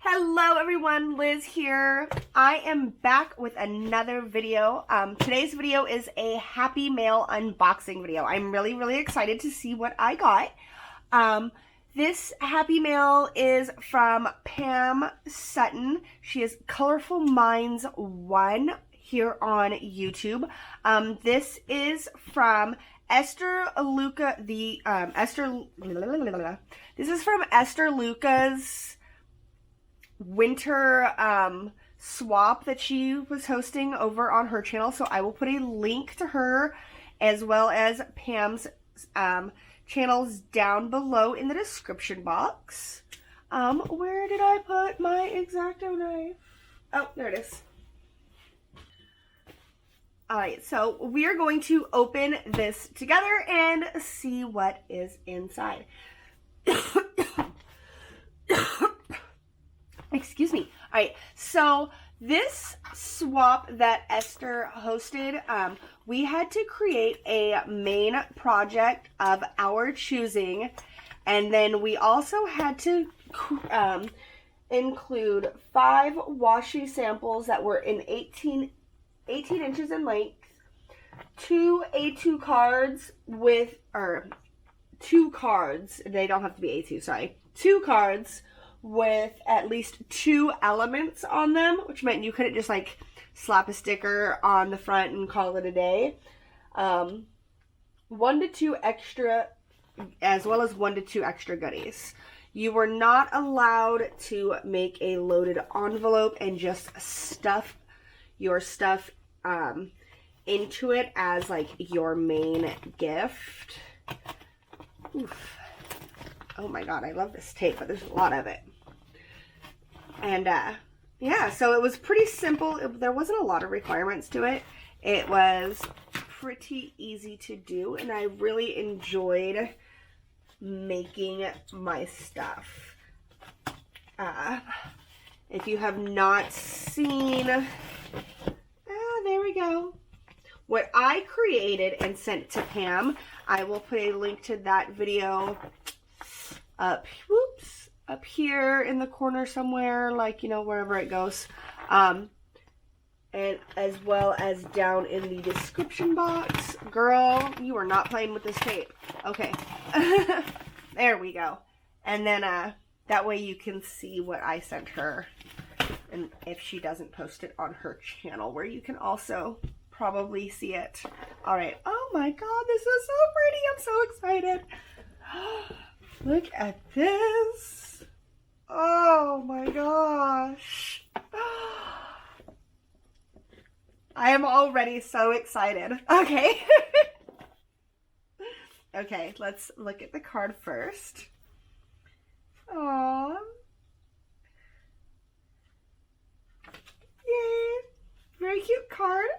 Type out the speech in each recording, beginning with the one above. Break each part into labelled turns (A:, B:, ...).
A: Hello everyone, Liz here. I am back with another video. Today's video is a Happy Mail unboxing video. I'm really excited to see what I got. This Happy Mail is from Pam Sutton. She is Colorfulmind1 here on YouTube. This is from Ester Luca, this is from Ester Luca's winter swap that she was hosting over on her channel. So I will put a link to her as well as Pam's channels down below in the description box. Where did I put my X-Acto knife? Oh, there it is. Alright, so we are going to open this together and see what is inside. Excuse me. Alright, so this swap that Esther hosted, we had to create a main project of our choosing, and then we also had to include 5 washi samples that were in 18 inches in length, 2 A2 cards with, or 2 cards, they don't have to be A2, sorry, 2 cards with at least 2 elements on them, which meant you couldn't just like slap a sticker on the front and call it a day. 1 to 2 extra, as well as 1 to 2 extra goodies. You were not allowed to make a loaded envelope and just stuff your stuff into it as like your main gift. Oof. Oh my god, I love this tape, but there's a lot of it. And yeah, so it was pretty simple. There wasn't a lot of requirements to it. It was pretty easy to do, and I really enjoyed making my stuff. If you have not seen, there we go, what I created and sent to Pam, I will put a link to that video up here in the corner somewhere, like, you know, wherever it goes, and as well as down in the description box. Girl, you are not playing with this tape. Okay. There we go. And then that way you can see what I sent her, and if she doesn't post it on her channel, where you can also probably see it. All right. Oh my god, this is so pretty. I'm so excited. Look at this. Oh my gosh. I am already so excited. Okay. Okay, let's look at the card first. Aww. Yay. Very cute card.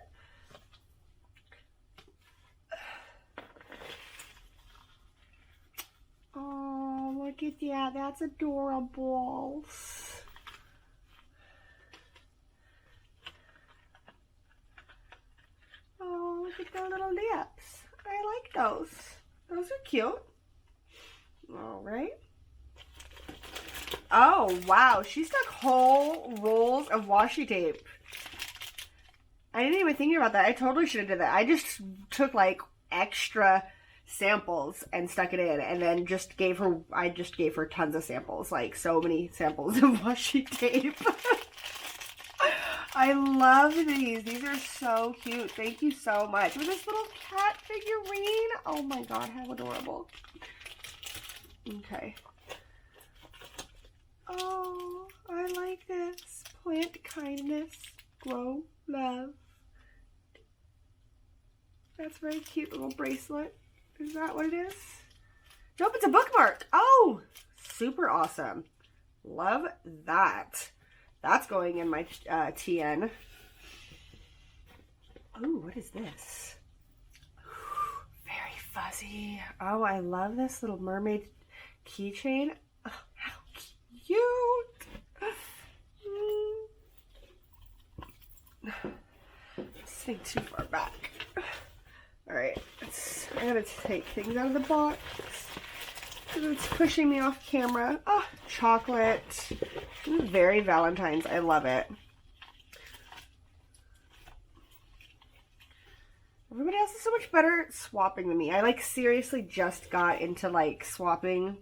A: Oh, look at that. That's adorable. Oh, look at their little lips. I like those. Those are cute. All right. Oh, wow. She stuck whole rolls of washi tape. I didn't even think about that. I totally should have did that. I just took like extra samples and stuck it in, and then I just gave her tons of samples, like so many samples of washi tape. I love these. These are so cute. Thank you so much. With this little cat figurine. Oh my god, how adorable. Okay. Oh, I like this. Plant kindness, grow love. That's very cute little bracelet. Is that what it is? Nope, it's a bookmark. Oh, super awesome. Love that. That's going in my TN. Oh, what is this? Ooh, very fuzzy. Oh, I love this little mermaid keychain. Oh, how cute. Sitting too far back. Alright, I'm going to take things out of the box because it's pushing me off camera. Oh, chocolate. Ooh, very Valentine's. I love it. Everybody else is so much better at swapping than me. I like seriously just got into like swapping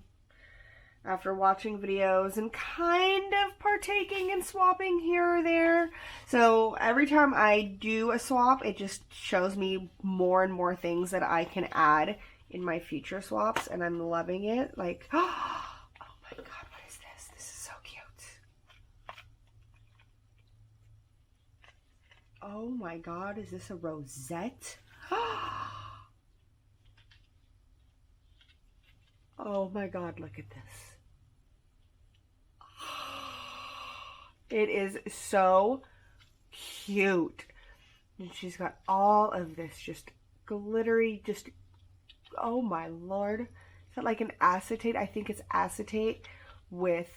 A: after watching videos and kind of partaking in swapping here or there. So every time I do a swap, it just shows me more and more things that I can add in my future swaps, and I'm loving it. Like, oh my god, what is this? This is so cute. Oh my god, is this a rosette? Oh my god, look at this. It is so cute. And she's got all of this just glittery, just, oh my lord. Is that like an acetate? I think it's acetate with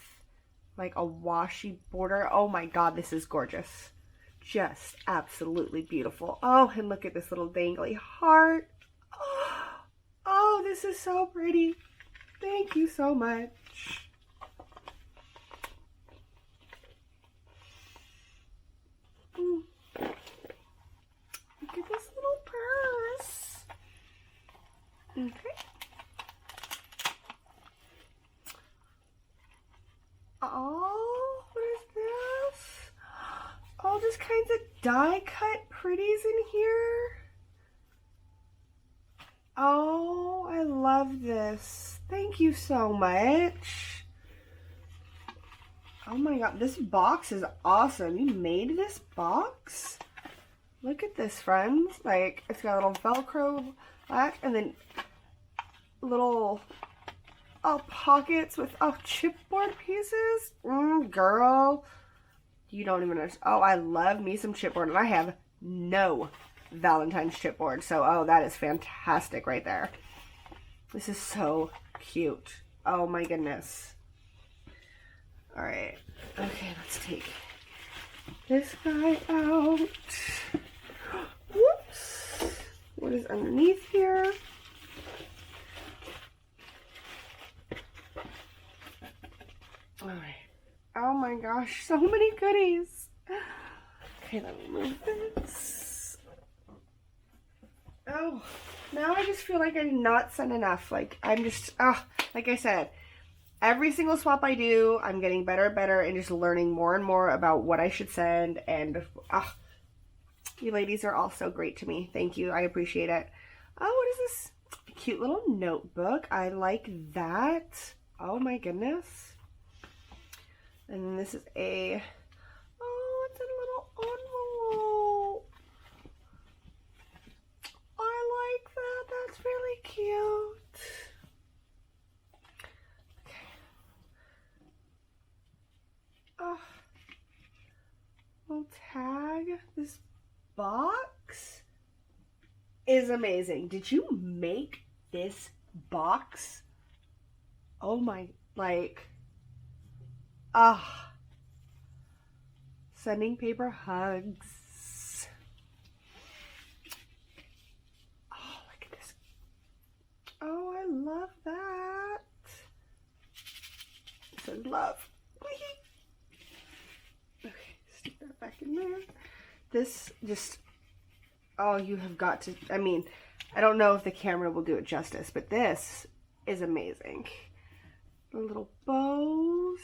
A: like a washi border. Oh my god, this is gorgeous. Just absolutely beautiful. Oh, and look at this little dangly heart. Oh, this is so pretty. Thank you so much. Look at this little purse. Okay. Oh, what is this? All just kinds of die cut pretties in here. Oh, I love this. Thank you so much. Oh my god, this box is awesome. You made this box? Look at this, friends. Like, it's got a little Velcro back and then little pockets with chipboard pieces. Girl, you don't even understand. Oh, I love me some chipboard, and I have no Valentine's chipboard. So, that is fantastic right there. This is so cute. Oh my goodness. All right. Okay, let's take this guy out. Whoops. What is underneath here? All right. Oh my gosh, so many goodies. Okay, let me move this. Oh, now I just feel like I did not send enough. Like, I'm just, like I said, every single swap I do, I'm getting better and better and just learning more and more about what I should send. And, you ladies are all so great to me. Thank you. I appreciate it. Oh, what is this? A cute little notebook. I like that. Oh my goodness. And then this is it's a little envelope. I like that. That's really cute. Okay. Oh, little tag. This box is amazing. Did you make this box? Oh my, like, sending paper hugs. Oh, look at this. Oh, I love that. It says love. Okay, stick that back in there. This just, you have got to, I mean, I don't know if the camera will do it justice, but this is amazing. The little bows.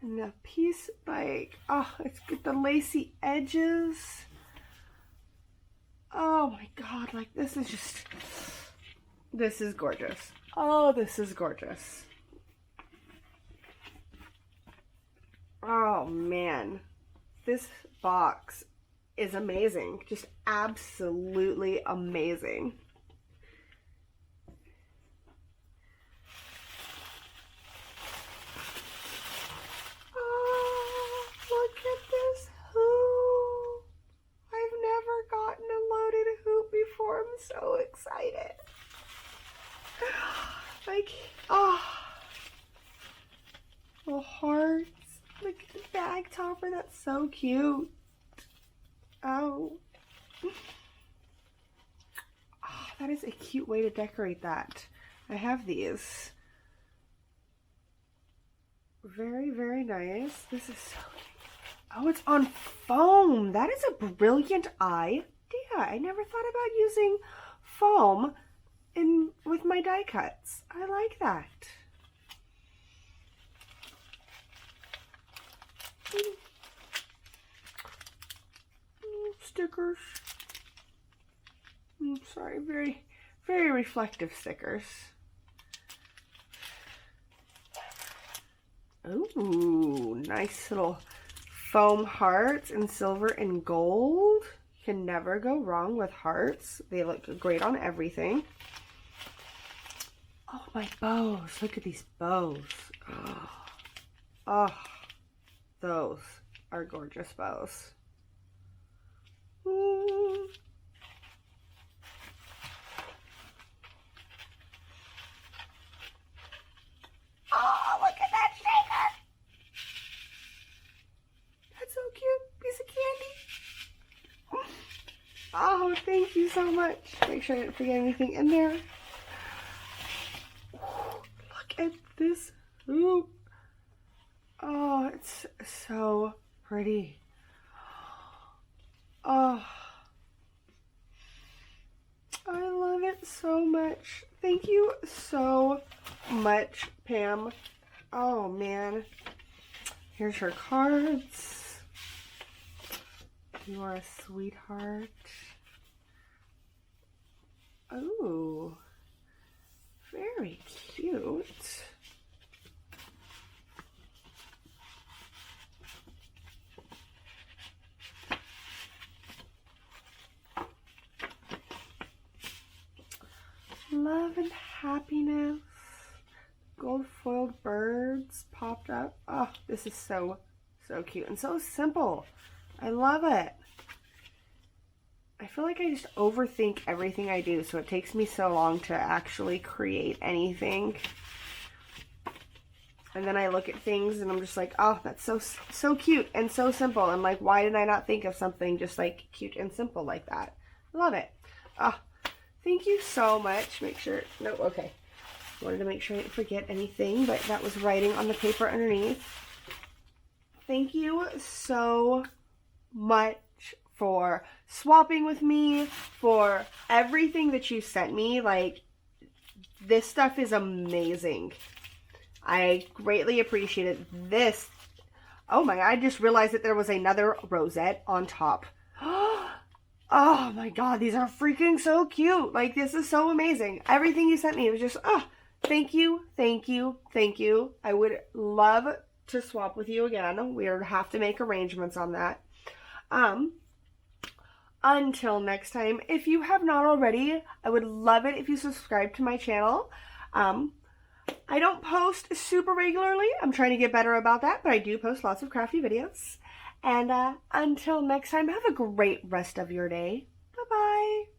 A: And the piece, like, it's got the lacy edges. Oh my god, like, this is gorgeous. Oh, this is gorgeous. Oh man, this box is amazing. Just absolutely amazing. Look at this hoop. I've never gotten a loaded hoop before. I'm so excited. Like, little hearts. Look at the bag topper. That's so cute. Oh, that is a cute way to decorate that. I have these. Very, very nice. This is so cute. Oh, it's on foam. That is a brilliant idea. I never thought about using foam with my die cuts. I like that. Stickers. Sorry, very, very reflective stickers. Ooh, nice little foam hearts in silver and gold. You can never go wrong with hearts. They look great on everything. Oh, my bows. Look at these bows. Oh, those are gorgeous bows. Oh, look at that shaker. That's so cute. Piece of candy. Oh, thank you so much. Make sure I didn't forget anything in there. Look at this hoop. Oh, it's so pretty. Oh, I love it so much. Thank you so much, Pam. Oh, man. Here's her cards. You are a sweetheart. Oh, very cute. Love and happiness. Gold foiled birds popped up. Oh, this is so cute and so simple. I love it. I feel like I just overthink everything I do, so it takes me so long to actually create anything. And then I look at things and I'm just like, oh, that's so cute and so simple. And like, why did I not think of something just like cute and simple like that? Love it. Oh, thank you so much. Make sure, no, okay. Wanted to make sure I didn't forget anything, but that was writing on the paper underneath. Thank you so much for swapping with me, for everything that you sent me. Like, this stuff is amazing. I greatly appreciate it. This, oh my God, I just realized that there was another rosette on top. Oh my God, these are freaking so cute. Like, this is so amazing. Everything you sent me was just, oh, thank you, thank you, thank you. I would love to swap with you again. We have to make arrangements on that. Until next time, if you have not already, I would love it if you subscribe to my channel. I don't post super regularly. I'm trying to get better about that, but I do post lots of crafty videos. And until next time, have a great rest of your day. Bye-bye.